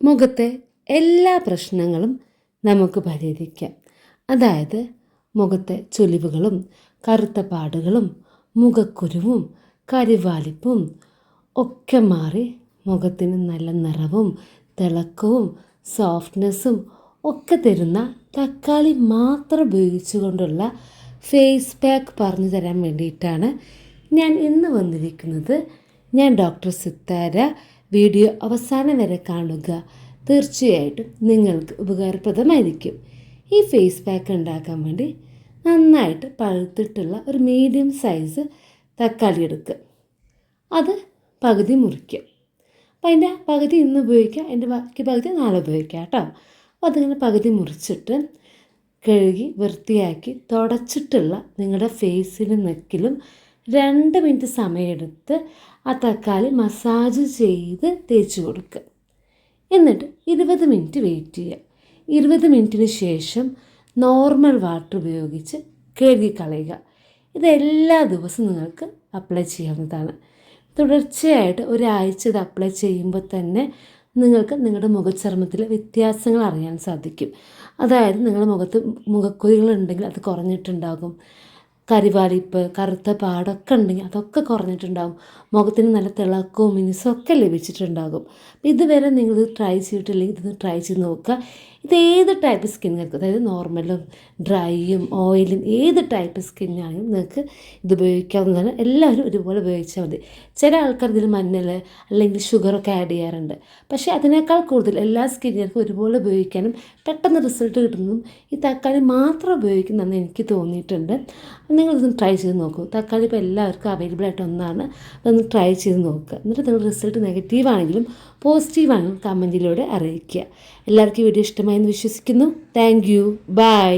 മുഖത്തെ എല്ലാ പ്രശ്നങ്ങളും നമുക്ക് പരിഹരിക്കാം. അതായത് മുഖത്തെ ചുളിവുകളും കറുത്ത പാടുകളും മുഖക്കുരുവും കരിവാളിപ്പും ഒക്കെ മാറി മുഖത്തിന് നല്ല നിറവും തിളക്കവും സോഫ്റ്റ്നെസ്സും ഒക്കെ തരുന്ന തക്കാളി മാത്രം ഉപയോഗിച്ചുകൊണ്ടുള്ള ഫേസ് പാക്ക് പറഞ്ഞു തരാൻ വേണ്ടിയിട്ടാണ് ഞാൻ ഇന്ന് വന്നിരിക്കുന്നത്. ഞാൻ ഡോക്ടർ സിത്താര. വീഡിയോ അവസാനം വരെ കാണുക. തീർച്ചയായിട്ടും നിങ്ങൾക്ക് ഉപകാരപ്രദമായിരിക്കും. ഈ ഫേസ് പാക്ക് ഉണ്ടാക്കാൻ വേണ്ടി നന്നായിട്ട് പഴുത്തിട്ടുള്ള ഒരു മീഡിയം സൈസ് തക്കാളി എടുക്കുക. അത് പകുതി മുറിക്കുക. അപ്പം അതിൻ്റെ പകുതി ഇന്ന് ഉപയോഗിക്കുക, അതിൻ്റെ ബാക്കി പകുതി നാളെ ഉപയോഗിക്കുക കേട്ടോ. അപ്പോൾ അതിങ്ങനെ പകുതി മുറിച്ചിട്ട് കഴുകി വൃത്തിയാക്കി തുടച്ചിട്ടുള്ള നിങ്ങളുടെ ഫേസിലും നെക്കിലും 2 മിനിറ്റ് സമയമെടുത്ത് ആ തക്കാളി മസാജ് ചെയ്ത് തേച്ച് കൊടുക്കുക. എന്നിട്ട് 20 മിനിറ്റ് വെയിറ്റ് ചെയ്യുക. 20 മിനിറ്റിന് ശേഷം നോർമൽ വാട്ടർ ഉപയോഗിച്ച് കഴുകിക്കളയുക. ഇത് എല്ലാ ദിവസവും നിങ്ങൾക്ക് അപ്ലൈ ചെയ്യാവുന്നതാണ്. തുടർച്ചയായിട്ട് ഒരാഴ്ച ഇത് അപ്ലൈ ചെയ്യുമ്പോൾ തന്നെ നിങ്ങൾക്ക് നിങ്ങളുടെ മുഖചർമ്മത്തിലെ വ്യത്യാസങ്ങൾ അറിയാൻ സാധിക്കും. അതായത് നിങ്ങളുടെ മുഖക്കുരുകളുണ്ടെങ്കിൽ അത് കുറഞ്ഞിട്ടുണ്ടാകും. കരിവാളിപ്പ് കറുത്ത പാടൊക്കെ ഉണ്ടെങ്കിൽ അതൊക്കെ കുറഞ്ഞിട്ടുണ്ടാകും. മുഖത്തിന് നല്ല തിളക്കവും മിനുസും ഒക്കെ ലഭിച്ചിട്ടുണ്ടാകും. ഇതുവരെ നിങ്ങളിത് ട്രൈ ചെയ്തിട്ടില്ലെങ്കിൽ ഇതൊന്ന് ട്രൈ ചെയ്ത് നോക്കുക. ഇത് ഏത് ടൈപ്പ് സ്കിന്നുകൾക്ക്, അതായത് നോർമലും ഡ്രൈയും ഓയിലും ഏത് ടൈപ്പ് സ്കിന്നാണെങ്കിലും നിങ്ങൾക്ക് ഇത് ഉപയോഗിക്കാവുന്നതാണ്. എല്ലാവരും ഒരുപോലെ ഉപയോഗിച്ചാൽ മതി. ചില ആൾക്കാർ ഇതിൽ മഞ്ഞൾ അല്ലെങ്കിൽ ഷുഗറൊക്കെ ആഡ് ചെയ്യാറുണ്ട്. പക്ഷേ അതിനേക്കാൾ കൂടുതൽ എല്ലാ സ്കിന്നുകൾക്കും ഒരുപോലെ ഉപയോഗിക്കാനും പെട്ടെന്ന് റിസൾട്ട് കിട്ടുന്നതും ഈ തക്കാളി മാത്രം ഉപയോഗിക്കുന്നതെന്ന് എനിക്ക് തോന്നിയിട്ടുണ്ട്. നിങ്ങളിതൊന്ന് ട്രൈ ചെയ്ത് നോക്കൂ. തക്കാളി ഇപ്പോൾ എല്ലാവർക്കും അവൈലബിൾ ആയിട്ട് ഒന്നാണ്. അതൊന്ന് ട്രൈ ചെയ്ത് നോക്കുക. എന്നിട്ട് നിങ്ങൾ റിസൾട്ട് നെഗറ്റീവാണെങ്കിലും പോസിറ്റീവാണെങ്കിലും കമൻറ്റിലൂടെ അറിയിക്കുക. എല്ലാവർക്കും ഈ വീഡിയോ ഇഷ്ടമായെന്ന് വിശ്വസിക്കുന്നു. Thank you. ബൈ.